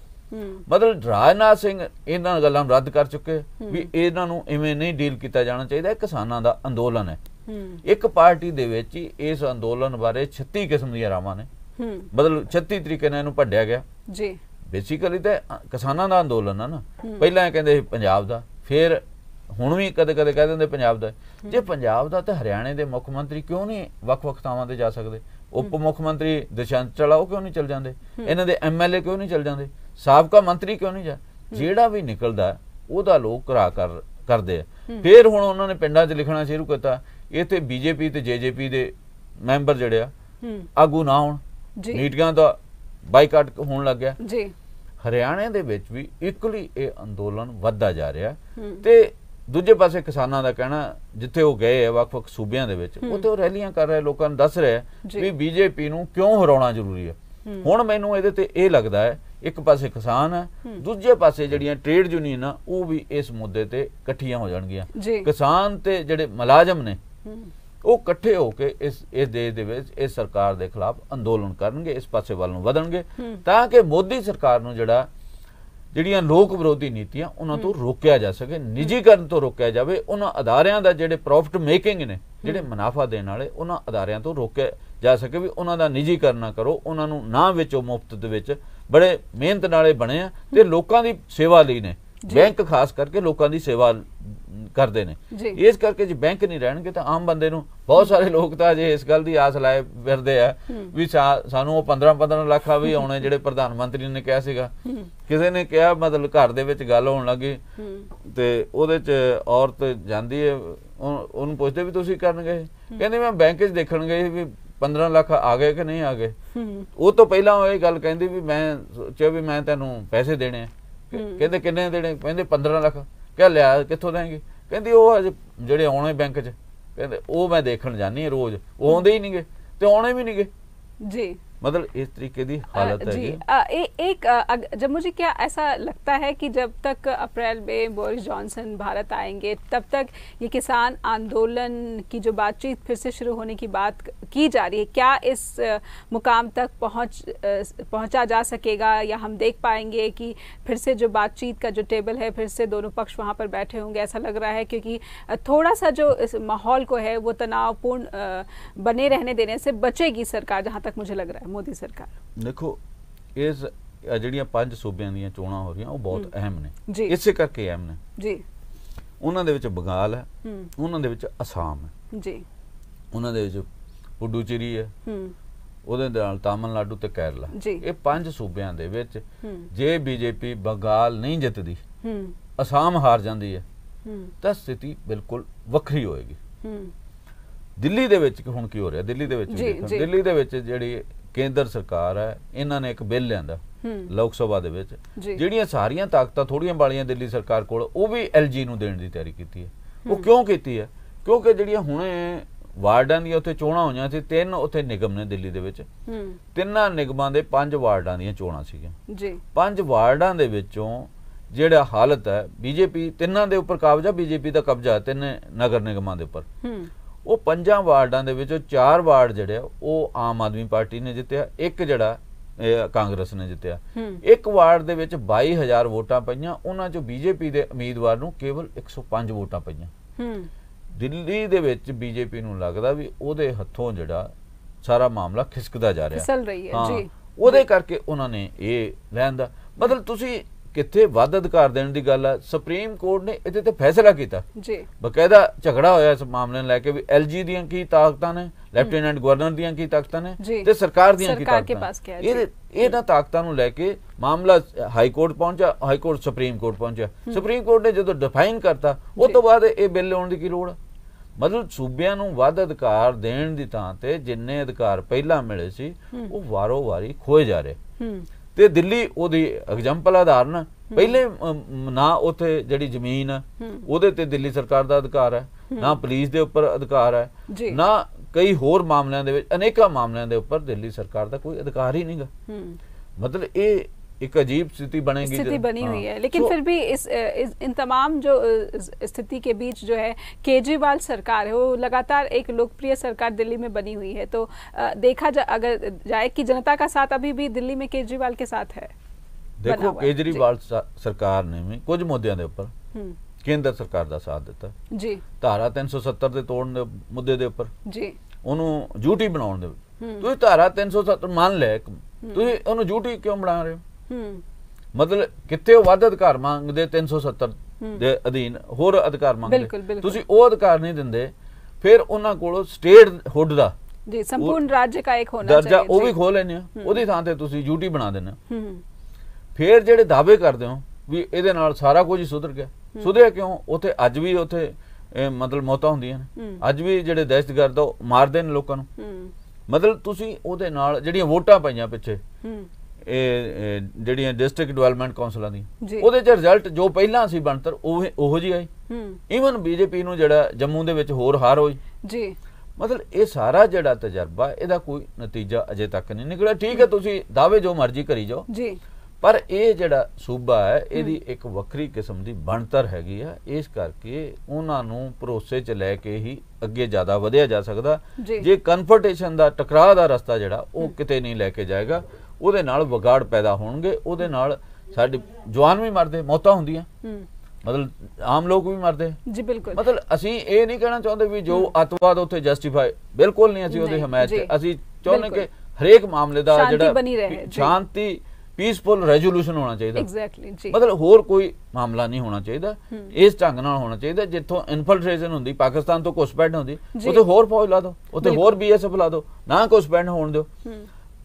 Speaker 2: ਮਤਲਬ ਰਾਜਨਾਥ ਸਿੰਘ ਇਹਨਾਂ ਗੱਲਾਂ ਨੂੰ ਰੱਦ ਕਰ ਚੁੱਕੇ ਵੀ ਇਹਨਾਂ ਨੂੰ ਇਵੇਂ ਨਹੀਂ ਡੀਲ ਕੀਤਾ ਜਾਣਾ ਚਾਹੀਦਾ, ਇਹ ਕਿਸਾਨਾਂ ਦਾ ਅੰਦੋਲਨ ਹੈ। ਇੱਕ ਪਾਰਟੀ ਦੇ ਵਿੱਚ ਹੀ ਇਸ ਅੰਦੋਲਨ ਬਾਰੇ 36 ਕਿਸਮ ਦੀਆਂ ਰਾਵਾਂ ਨੇ, ਮਤਲਬ 36 ਤਰੀਕੇ ਨਾਲ ਇਹਨੂੰ ਭੰਡਿਆ ਗਿਆ ਜੀ। ਬੇਸਿਕਲੀ ਤੇ ਕਿਸਾਨਾਂ ਦਾ ਅੰਦੋਲਨ ਹੈ ਨਾ। ਪਹਿਲਾਂ ਇਹ ਕਹਿੰਦੇ ਪੰਜਾਬ ਦਾ, ਫਿਰ ਹੁਣ ਵੀ ਕਦੇ ਕਦੇ ਕਹਿ ਦਿੰਦੇ ਪੰਜਾਬ ਦਾ। ਜੇ ਪੰਜਾਬ ਦਾ ਤਾਂ ਹਰਿਆਣੇ ਦੇ ਮੁੱਖ ਮੰਤਰੀ ਕਿਉਂ ਨਹੀਂ ਵੱਖ-ਵੱਖ ਥਾਵਾਂ ਤੇ ਜਾ ਸਕਦੇ? ਉਪ ਮੁੱਖ ਮੰਤਰੀ ਦੁਸ਼ਯੰਤ ਚੌਟਾਲਾ ਉਹ ਕਿਉਂ ਨਹੀਂ ਚੱਲ ਜਾਂਦੇ? ਇਹਨਾਂ ਦੇ MLA ਕਿਉਂ ਨਹੀਂ ਚੱਲ ਜਾਂਦੇ? ਸਾਬਕਾ ਮੰਤਰੀ ਕਿਉਂ ਨਹੀਂ ਜਾ? ਜਿਹੜਾ ਵੀ ਨਿਕਲਦਾ ਉਹਦਾ ਲੋਕ ਘਰਾ ਕਰਦੇ ਆ। ਫਿਰ ਹੁਣ ਉਹਨਾਂ ਨੇ ਪਿੰਡਾਂ 'ਚ ਲਿਖਣਾ ਸ਼ੁਰੂ ਕੀਤਾ, ਇੱਥੇ BJP ਤੇ JJP ਦੇ ਮੈਂਬਰ ਜਿਹੜੇ ਆ ਆਗੂ ਨਾ ਹੋਣ, ਮੀਟਿੰਗਾਂ ਦਾ ਬਾਈਕਾਟ ਹੋਣ ਲੱਗ ਗਿਆ ਜੀ। ਹਰਿਆਣੇ ਦੇ ਵਿੱਚ ਵੀ ਇਕੁਅਲੀ ਇਹ ਅੰਦੋਲਨ ਵੱਧਦਾ ਜਾ ਰਿਹਾ ਤੇ ਦੂਜੇ ਪਾਸੇ ਕਿਸਾਨਾਂ ਦਾ ਕਹਿਣਾ, ਜਿੱਥੇ ਉਹ ਗਏ ਆ ਵੱਖ-ਵੱਖ ਸੂਬਿਆਂ ਦੇ ਵਿੱਚ, ਉੱਥੇ ਉਹ ਰੈਲੀਆਂ ਕਰ ਰਹੇ, ਲੋਕਾਂ ਨੂੰ ਦੱਸ ਰਹੇ ਵੀ BJP ਨੂੰ ਕਿਉਂ ਹਰਾਉਣਾ ਜ਼ਰੂਰੀ ਹੈ। ਹੁਣ ਮੈਨੂੰ ਇਹਦੇ ਤੇ ਇਹ ਲੱਗਦਾ ਹੈ, ਇੱਕ ਪਾਸੇ ਕਿਸਾਨ ਹੈ, ਦੂਜੇ ਪਾਸੇ ਜਿਹੜੀਆਂ ਟ੍ਰੇਡ ਯੂਨੀਅਨ ਆ ਉਹ ਵੀ ਇਸ ਮੁੱਦੇ ਤੇ ਇਕੱਠੀਆਂ ਹੋ ਜਾਣਗੀਆਂ। ਕਿਸਾਨ ਤੇ ਜਿਹੜੇ ਮੁਲਾਜ਼ਮ ਨੇ ਉਹ ਇਕੱਠੇ ਹੋ ਕੇ ਇਸ ਦੇਸ਼ ਦੇ ਵਿੱਚ ਇਸ ਸਰਕਾਰ ਦੇ ਖਿਲਾਫ ਅੰਦੋਲਨ ਕਰਨਗੇ, ਇਸ ਪਾਸੇ ਵੱਲ ਨੂੰ ਵਧਣਗੇ, ਤਾਂ ਕਿ ਮੋਦੀ ਸਰਕਾਰ ਨੂੰ ਜਿਹੜੀਆਂ ਲੋਕ ਵਿਰੋਧੀ ਨੀਤੀਆਂ ਉਹਨਾਂ ਤੋਂ ਰੋਕਿਆ ਜਾ ਸਕੇ, ਨਿੱਜੀਕਰਨ ਤੋਂ ਰੋਕਿਆ ਜਾਵੇ, ਉਹਨਾਂ ਅਦਾਰਿਆਂ ਦਾ ਜਿਹੜੇ ਪ੍ਰੋਫਿਟ ਮੇਕਿੰਗ ਨੇ, ਜਿਹੜੇ ਮੁਨਾਫਾ ਦੇਣ ਵਾਲੇ, ਉਹਨਾਂ ਅਦਾਰਿਆਂ ਤੋਂ ਰੋਕਿਆ ਜਾ ਸਕੇ ਵੀ ਉਹਨਾਂ ਦਾ ਨਿੱਜੀਕਰਨ ਨਾ ਕਰੋ, ਉਹਨਾਂ ਨੂੰ ਨਾ ਵੇਚੋ ਮੁਫਤ ਦੇ ਵਿੱਚ। ਬੜੇ ਮਿਹਨਤ ਨਾਲੇ ਬਣੇ ਆ ਤੇ ਲੋਕਾਂ ਦੀ ਸੇਵਾ ਲਈ ਨੇ, ਬੈਂਕ ਖਾਸ ਕਰਕੇ ਲੋਕਾਂ ਦੀ ਸੇਵਾ ਕਰਦੇ ਨੇ। ਇਸ ਕਰਕੇ ਜੇ ਬੈਂਕ ਨਹੀਂ ਰਹਿਣਗੇ ਤਾਂ ਆਮ ਬੰਦੇ ਨੂੰ, ਬਹੁਤ ਸਾਰੇ ਲੋਕ ਤਾਂ ਅਜੇ ਇਸ ਗੱਲ ਦੀ ਆਸ ਲਾਏ ਫਿਰਦੇ ਆ ਵੀ ਸਾਨੂੰ ਉਹ 15-15 ਲੱਖ ਵੀ ਆਉਣੇ ਜਿਹੜੇ ਪ੍ਰਧਾਨ ਮੰਤਰੀ ਨੇ ਕਿਹਾ ਸੀਗਾ। ਕਿਸੇ ਨੇ ਕਿਹਾ, ਮਤਲਬ ਘਰ ਦੇ ਵਿੱਚ ਗੱਲ ਹੋਣ ਲੱਗੀ ਤੇ ਉਹਦੇ ਚ ਔਰਤ ਜਾਂਦੀ ਹੈ, ਉਹਨੂੰ ਪੁੱਛਦੇ ਵੀ ਤੁਸੀਂ ਕਰਨ ਗਏ? ਕਹਿੰਦੇ ਮੈਂ ਬੈਂਕ 'ਚ ਦੇਖਣ ਗਏ ਵੀ 15 ਲੱਖ ਆ ਗਏ ਕਿ ਨਹੀਂ ਆ ਗਏ। ਉਹ ਤੋਂ ਪਹਿਲਾਂ ਉਹ ਇਹ ਗੱਲ ਕਹਿੰਦੀ ਵੀ ਮੈਂ ਸੋਚਿਆ ਵੀ ਮੈਂ ਤੈਨੂੰ ਪੈਸੇ ਦੇਣੇ ਆ। ਕਹਿੰਦੇ ਕਿੰਨੇ ਦੇਣੇ? ਕਹਿੰਦੇ 15 ਲੱਖ। ਕਿਹਾ ਲਿਆ ਕਿੱਥੋਂ ਦੇਂਗੇ? ਕਹਿੰਦੀ ਉਹ ਅਜੇ ਜਿਹੜੇ ਆਉਣੇ ਬੈਂਕ 'ਚ, ਕਹਿੰਦੇ ਉਹ ਮੈਂ देखਣ जानी है रोज, वो आउंदे ही नहीं गए ते आने भी नहीं गए जी। मतलब इस तरीके की हालत है जी।
Speaker 1: एक जम्मू जी, क्या ऐसा लगता है कि जब तक अप्रैल में बोरिस जॉनसन भारत आएंगे तब तक ये किसान आंदोलन की जो बातचीत फिर से शुरू होने की बात की जा रही है, क्या इस मुकाम तक पहुंचा जा सकेगा, या हम देख पाएंगे कि फिर से जो बातचीत का जो टेबल है फिर से दोनों पक्ष वहां पर बैठे होंगे? ऐसा लग रहा है क्योंकि थोड़ा सा जो इस माहौल को है वो तनावपूर्ण बने रहने देने से बचेगी सरकार, जहां तक मुझे लग रहा है मोदी सरकार।
Speaker 2: देखो, इस ਜਿਹੜੀਆਂ 5 ਸੂਬਿਆਂ ਦੀਆਂ ਚੋਣਾਂ ਹੋ ਰਹੀਆਂ ਉਹ ਬਹੁਤ ਅਹਿਮ ਨੇ, ਇਸੇ ਕਰਕੇ ਅਹਿਮ ਨੇ ਜੀ। ਉਹਨਾਂ ਦੇ ਵਿੱਚ ਬੰਗਾਲ ਹੈ, ਉਹਨਾਂ ਦੇ ਵਿੱਚ ਅਸਾਮ ਹੈ ਜੀ, ਉਹਨਾਂ ਦੇ ਵਿੱਚ ਪੁਡੂਚੇਰੀ ਹੈ, ਉਹਦੇ ਨਾਲ ਤਾਮਿਲਨਾਡੂ ਤੇ ਕੇਰਲਾ। ਇਹ 5 ਸੂਬਿਆਂ ਦੇ ਵਿੱਚ ਜੇ BJP ਬੰਗਾਲ ਨਹੀਂ ਜਿੱਤਦੀ, ਅਸਾਮ ਹਾਰ ਜਾਂਦੀ ਹੈ, ਤਾਂ ਸਥਿਤੀ ਬਿਲਕੁਲ ਵੱਖਰੀ ਹੋਏਗੀ। ਦਿੱਲੀ ਦੇ ਵਿੱਚ ਹੁਣ ਕੀ ਹੋ ਰਿਹਾ? ਦਿੱਲੀ ਦੇ ਵਿੱਚ ਜਿਹੜੀ ਕੇਂਦਰ ਸਰਕਾਰ ਹੈ, ਇਹਨਾਂ ਨੇ ਇੱਕ ਬਿੱਲ ਲਿਆਂਦਾ ਲੋਕ ਸਭਾ ਦੇ ਵਿੱਚ, ਜਿਹੜੀਆਂ ਸਾਰੀਆਂ ਤਾਕਤਾਂ ਥੋੜੀਆਂ ਬਾਲੀਆਂ ਦਿੱਲੀ ਸਰਕਾਰ ਕੋਲ, ਉਹ ਵੀ LG ਨੂੰ ਦੇਣ ਦੀ ਤਿਆਰੀ ਕੀਤੀ ਹੈ। ਉਹ ਕਿਉਂ ਕੀਤੀ ਹੈ? ਕਿਉਂਕਿ ਜਿਹੜੀਆਂ ਹੁਣੇ ਵਾਰਡਾਂ ਦੀਆਂ ਉੱਥੇ ਚੋਣਾਂ ਹੋਈਆਂ ਸੀ, 3 ਉੱਥੇ ਨਿਗਮ ਨੇ ਦਿੱਲੀ ਦੇ ਵਿੱਚ, 3 ਨਿਗਮਾਂ ਦੇ 5 ਵਾਰਡਾਂ ਦੀਆਂ ਚੋਣਾਂ ਸੀਗੀਆਂ ਜੀ। 5 ਵਾਰਡਾਂ ਦੇ ਵਿੱਚੋਂ ਜਿਹੜਾ ਹਾਲਤ ਹੈ, BJP 3 ਦੇ ਉੱਪਰ ਕਾਬਜਾ, BJP ਦਾ ਕਬਜ਼ਾ 3 ਨਗਰ ਨਿਗਮਾਂ ਦੇ ਉੱਪਰ। ਉਹ 5 ਵਾਰਡਾਂ ਦੇ ਵਿੱਚੋਂ 4 ਵਾਰਡ ਜਿਹੜੇ ਉਹ ਆਮ ਆਦਮੀ ਪਾਰਟੀ ਨੇ ਜਿੱਤਿਆ, ਇੱਕ ਜਿਹੜਾ ਕਾਂਗਰਸ ਨੇ ਜਿੱਤਿਆ। ਇੱਕ ਵਾਰਡ ਦੇ ਵਿੱਚ 22,000 ਵੋਟਾਂ ਪਈਆਂ, ਉਹਨਾਂ ਚੋਂ BJP ਦੇ ਉਮੀਦਵਾਰ ਨੂੰ ਕੇਵਲ 105 ਵੋਟਾਂ ਪਈਆਂ। ਦਿੱਲੀ ਦੇ ਵਿੱਚ BJP ਨੂੰ ਲੱਗਦਾ ਵੀ ਉਹਦੇ ਹੱਥੋਂ ਜਿਹੜਾ ਸਾਰਾ ਮਾਮਲਾ ਖਿਸਕਦਾ ਜਾ ਰਿਹਾ, ਫਿਸਲ ਰਹੀ ਹੈ ਜੀ, ਉਹਦੇ ਕਰਕੇ ਉਹਨਾਂ ਨੇ ਇਹ ਲੈਣ ਦਾ, ਮਤਲਬ ਤੁਸੀਂ ਕਿੱਥੇ ਵੱਧ ਅਧਿਕਾਰ ਦੇਣ ਦੀ ਗੱਲ ਹੈ। ਸੁਪਰੀਮ ਕੋਰਟ ਨੇ ਇਹਦੇ ਤੇ ਫੈਸਲਾ ਕੀਤਾ ਜੀ, ਬਕਾਇਦਾ ਝਗੜਾ ਹੋਇਆ ਇਸ ਮਾਮਲੇ ਨੂੰ ਲੈ ਕੇ ਵੀ LG ਦੀਆਂ ਕੀ ਤਾਕਤਾਂ ਨੇ, ਲੈਫਟੀਨੈਂਟ ਗਵਰਨਰ ਦੀਆਂ ਕੀ ਤਾਕਤਾਂ ਨੇ ਤੇ ਸਰਕਾਰ ਦੀਆਂ ਕੀ ਤਾਕਤਾਂ। ਇਹਨਾਂ ਤਾਕਤਾਂ ਨੂੰ ਲੈ ਕੇ ਮਾਮਲਾ ਹਾਈ ਕੋਰਟ ਪਹੁੰਚਿਆ, ਹਾਈ ਕੋਰਟ ਸੁਪਰੀਮ ਕੋਰਟ ਪਹੁੰਚਿਆ। ਸੁਪਰੀਮ ਕੋਰਟ ਨੇ ਜਦੋਂ ਡਿਫਾਈਨ ਕਰਤਾ, ਉਸ ਤੋਂ ਬਾਅਦ ਇਹ ਬਿੱਲ ਲਿਆਉਣ ਦੀ ਕੀ ਲੋੜ? ਮਤਲਬ ਸੂਬਿਆਂ ਨੂੰ ਵੱਧ ਅਧਿਕਾਰ ਦੇਣ ਦੀ ਥਾਂ ਤੇ ਜਿੰਨੇ ਅਧਿਕਾਰ ਪਹਿਲਾਂ ਮਿਲੇ ਸੀ ਉਹ ਵਾਰੋ ਵਾਰੀ ਖੋਏ ਜਾ ਰਹੇ। ਤੇ ਦਿੱਲੀ ਉਹਦੀ ਐਗਜ਼ਾਮਪਲ ਆਧਾਰਨ, ਪਹਿਲੇ ਨਾ ਉੱਥੇ ਜਿਹੜੀ ਜ਼ਮੀਨ ਉਹਦੇ ਤੇ ਦਿੱਲੀ ਸਰਕਾਰ ਦਾ ਅਧਿਕਾਰ ਹੈ, ਨਾ ਪੁਲਿਸ ਦੇ ਉੱਪਰ ਅਧਿਕਾਰ ਹੈ, ਨਾ ਕਈ ਹੋਰ ਮਾਮਲਿਆਂ ਦੇ ਵਿੱਚ, ਅਨੇਕਾਂ ਮਾਮਲਿਆਂ ਦੇ ਉੱਪਰ ਦਿੱਲੀ ਸਰਕਾਰ ਦਾ ਕੋਈ ਅਧਿਕਾਰ ਹੀ ਨਹੀਂਗਾ। ਮਤਲਬ ਇਹ एक अजीब स्थिति बनेगी,
Speaker 1: स्थिति बनी हुई है। लेकिन फिर भी इन तमाम जो स्थिति के बीच जो है केजरीवाल सरकार है वो लगातार एक लोकप्रिय सरकार दिल्ली में बनी हुई है। तो देखा अगर जाए कि जनता का साथ अभी भी दिल्ली में केजरीवाल के साथ है।
Speaker 2: देखो केजरीवाल सरकार ने भी कुछ मुद्दों के ऊपर केंद्र सरकार का साथ दिता जी। धारा 370 के तोड़न के मुद्दे के उपर जी उन्होंने झूठी बनाने दे। धारा 370 मान लिया, तुम झूठी क्यों बना रहे हो? मतलब कितने वाध अधिकार मांगते 370 के अधीन होर अधिकार मांगते, तुसी वो अधिकार नहीं देंदे। फिर उन्हां कोलों स्टेट हुड दा
Speaker 1: जी संपूर्ण राज्य का एक होना
Speaker 2: दर्जा वो भी खो लेने हो, ओदी थां ते तुसी झूठी बना देने। फिर ਜਿਹੜੇ दावे करते हो भी ਇਹਦੇ ਨਾਲ ਸਾਰਾ ਕੁਝ ਹੀ ਸੁਧਰ ਗਿਆ, ਸੁਧਰਿਆ ਕਿਉਂ? ਉੱਥੇ ਅੱਜ ਵੀ ਉੱਥੇ ਮਤਲਬ ਮੌਤਾਂ ਹੁੰਦੀਆਂ ਨੇ, ਅੱਜ ਵੀ ਜਿਹੜੇ ਦਹਿਸ਼ਤਗਰਦ ਉਹ ਮਾਰਦੇ ਨੇ ਲੋਕਾਂ ਨੂੰ। ਮਤਲਬ ਤੁਸੀਂ ਉਹਦੇ ਨਾਲ ਜਿਹੜੀਆਂ ਵੋਟਾਂ ਪਈਆਂ ਪਿੱਛੇ ਇਹ ਜਿਹੜੀਆਂ ਡਿਸਟ੍ਰਿਕਟ ਡਿਵੈਲਪਮੈਂਟ ਕੌਂਸਲਾਂ ਦੀ, ਉਹਦੇ ਚ ਰਿਜ਼ਲਟ ਜੋ ਪਹਿਲਾਂ ਸੀ ਬਣਤਰ ਉਹੋ ਜੀ ਆਈ। ਈਵਨ ਬੀਜੇਪੀ ਨੂੰ ਜਿਹੜਾ ਜੰਮੂ ਦੇ ਵਿੱਚ ਹੋਰ ਹਾਰ ਹੋਈ ਜੀ। मतलब ये सारा जड़ा तजर्बा ਇਹਦਾ कोई नतीजा अजे तक नहीं निकलिया। ठीक है तुसी दावे जो मर्जी करी जाओ जी, पर ये जड़ा सूबा है ਇਹਦੀ एक ਵੱਖਰੀ किस्म की ਬਣਤਰ हैगी है। इस करके ਉਹਨਾਂ ਨੂੰ ਭਰੋਸੇ ਚ ਲੈ ਕੇ ਹੀ ਅੱਗੇ ਜ਼ਿਆਦਾ ਵਧਿਆ ਜਾ ਸਕਦਾ। ਜੇ ਕਨਫਰਟੇਸ਼ਨ ਦਾ ਟਕਰਾਅ ਦਾ ਰਸਤਾ ਜਿਹੜਾ ਉਹ ਕਿਤੇ ਨਹੀਂ ਲੈ ਕੇ ਜਾਏਗਾ, ਉਹਦੇ ਨਾਲ ਵਿਗਾੜ ਪੈਦਾ ਹੋਣਗੇ। ਉਹਦੇ ਨਾਲ ਸਾਡੇ ਜਵਾਨ ਵੀ ਮਰਦੇ, ਮੌਤਾਂ ਹੁੰਦੀਆਂ, मतलब आम लोग भी मरते जी। बिल्कुल मतलब असी ये नहीं कहना चाहते भी जो अतवाद उत्थे जस्टिफाई, बिल्कुल नहीं। असी उहदी हमायत असी चाहुंदे कि हरेक मामले दा जिहड़ा शांति पीसफुल रेजोल्यूशन होना चाहिए। एग्जैक्टली जी। मतलब होर कोई मामला नहीं होना चाहिए, इस ढंग नाल होना चाहिए जिथों इनफिल्ट्रेशन हुंदी, पाकिस्तान तो घुसपैठ हुंदी, उत्थे होर फौज ला दो, उत्थे होर BSF ला दो, ना घुसपैठ होण दिओ।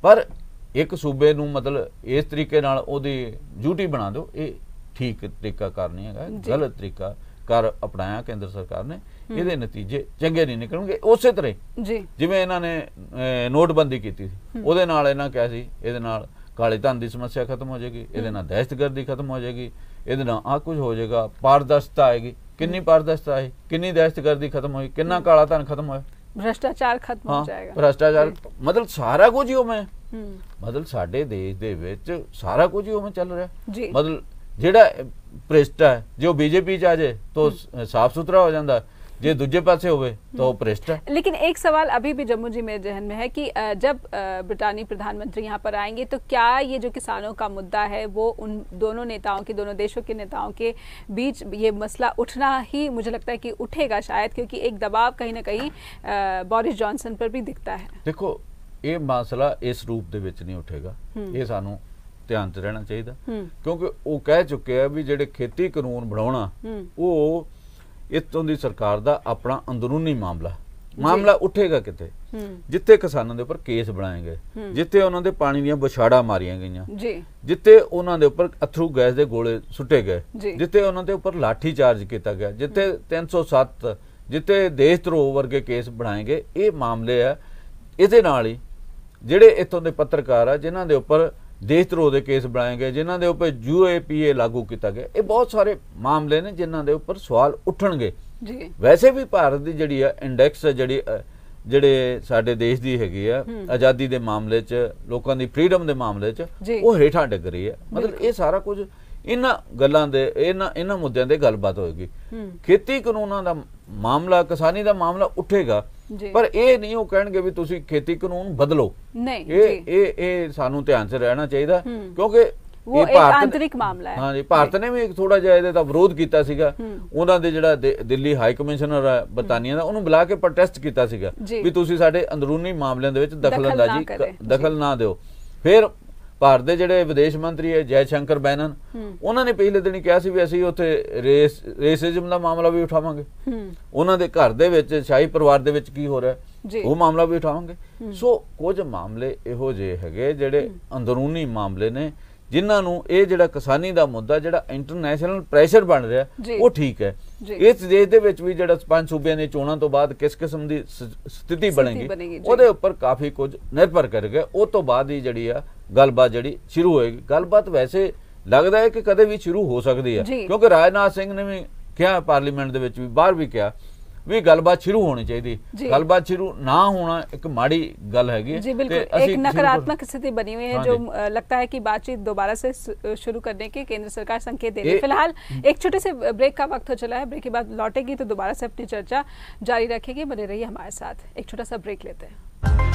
Speaker 2: पर एक सूबे नूं मतलब इस तरीके नाल ओहदी ड्यूटी बना दो, ये ठीक तरीका कर नहीं है, गलत तरीका कर अपनाया केंद्र सरकार ने। ये नतीजे चंगे नहीं निकलणगे। उस तरह जिवें इन्हां ने नोटबंदी की थी, उहदे नाल इन्हां कहा सी इहदे नाल काले धन की समस्या खत्म हो जाएगी, इहदे नाल दहशतगर्दी खत्म हो जाएगी, इहदे नाल आ कुछ हो जाएगा, पारदर्शिता आएगी। कितनी पारदर्शिता आई, कितनी दहशतगर्दी खत्म हुई, कितना काला धन खत्म होया,
Speaker 1: भ्रष्टाचार खत्म हो जाएगा।
Speaker 2: भ्रष्टाचार मतलब सारा कुछ ही उवें, मतलब साडे देश दे विच सारा कुछ ही उवें चल रहा। मतलब ਜਿਹੜਾ ਭ੍ਰਿਸ਼ਟ ਹੈ जो बीजेपी च आ जाए तो साफ सुथरा हो जाता, जे दूजे पासे होवे तो भ्रिष्ट है।
Speaker 1: लेकिन एक सवाल अभी भी जम्मू जी मेरे जहन में है कि जब ब्रिटानी प्रधानमंत्री यहाँ पर आएंगे तो क्या ये जो किसानों का मुद्दा है वो उन दोनों नेताओं के, दोनों देशों के नेताओं के बीच ये मसला उठना ही मुझे लगता है कि उठेगा शायद, क्योंकि एक दबाव कहीं ना कहीं बोरिस जॉनसन पर भी दिखता है। देखो
Speaker 2: ये मसला इस रूप दे विच नहीं उठेगा, ये सानू ध्यान च रहना चाहिए, क्योंकि वो कह चुके हैं भी जिहड़े खेती कानून बनाना वो इत्थों दी सरकार दा अपना अंदरूनी मामला उठेगा किते, जिथे किसानों दे उपर केस बनाए गए, जिथे उन्हां दे पानी दीयां बछाड़ा मारियां गईयां, जिथे उन्हां दे उपर अथरू गैस दे गोले सुटे गए, जिथे उन्हां दे उपर लाठी चार्ज किया गया, जिथे 307 जिथे देशद्रोह वर्गे केस बनाए गए। ये मामले है इहदे नाल ही जिहड़े इत्थों दे पत्रकार आ जिन्हां दे उपर देशद्रोह के केस बनाए गए, जिन्हों के उपर UAPA लागू किया गया, ये बहुत सारे मामले ने जिन्हों के उपर सवाल उठणगे। वैसे भी भारत की जिहड़ी है इंडैक्स जिहड़े साडे देश की हैगी है आज़ादी के मामले च, लोगों की फ्रीडम के मामले च वो हेठां डिग रही है। मतलब ये सारा कुछ इन्हां गल्लां दे इन्हां मुद्दों ते गलबात होएगी। खेती कानूनां दा मामला, किसानी दा मामला उठेगा, पर ये नहीं वो कहणगे भी तुसी खेती कानून बदलो। नहीं, ये सानू ध्यान से रहना चाहिए, क्योंकि
Speaker 1: वो एक आंतरिक मामला है।
Speaker 2: हाँ जी, भारत ने भी थोड़ा जिहा इहदा विरोध कीता सीगा। उन्हां दे जिहड़ा दिल्ली हाई कमिश्नर है बरतानिया दा, उहनूं बुला के प्रोटेस्ट कीता सीगा भी तुसी साडे अंदरूनी मामलिਆਂ ਦੇ ਵਿੱਚ दखल ना दिओ। फिर भारत के जिहड़े विदेश मंत्री है जयशंकर बैनन, उन्होंने पिछले दिन कहा सी भी असीं उत्थे रेसिज्म का मामला भी उठावांगे, उन्हां दे घर दे विच शाही परिवार दे विच की हो रहा है वो मामला भी उठावांगे। सो कुछ मामले इहो जे हैगे जिहड़े अंदरूनी मामले ने, जिन्हां नूं ये जिहड़ा किसानी दा मुद्दा जिहड़ा इंटरनेशनल प्रैशर बन रहा वो ठीक है। इस देश दे विच भी जिहड़ा 5 सूबे दी चोणां तो बाद किस किस्म दी स्थिति बनेगी ਉਹਦੇ ਉੱਪਰ काफ़ी कुछ निर्भर करेगा। उस तो बाद ही जिहड़ी आ गलबात जिहड़ी शुरू होएगी। गलबात वैसे लगता है कि कदे भी शुरू हो सकती है, क्योंकि राजनाथ सिंह ने भी कहा पार्लीमेंट दे विच भी, बाहर भी कहा ਵੀ ਗੱਲਬਾਤ ਸ਼ੁਰੂ ਹੋਣੀ ਚਾਹੀਦੀ। ਗੱਲਬਾਤ ਸ਼ੁਰੂ ना होना एक माड़ी गल हैगी
Speaker 1: जी बिल्कुल एक नकारात्मक स्थिति बनी हुई है जो लगता है कि बातचीत दोबारा से शुरू करने के केंद्र सरकार संकेत दे रही है। फिलहाल एक छोटे से ब्रेक का वक्त हो चला है, ब्रेक के बाद लौटेगी तो दोबारा से अपनी चर्चा जारी रखेगी। बने रहिए हमारे साथ, एक छोटा सा ब्रेक लेते हैं।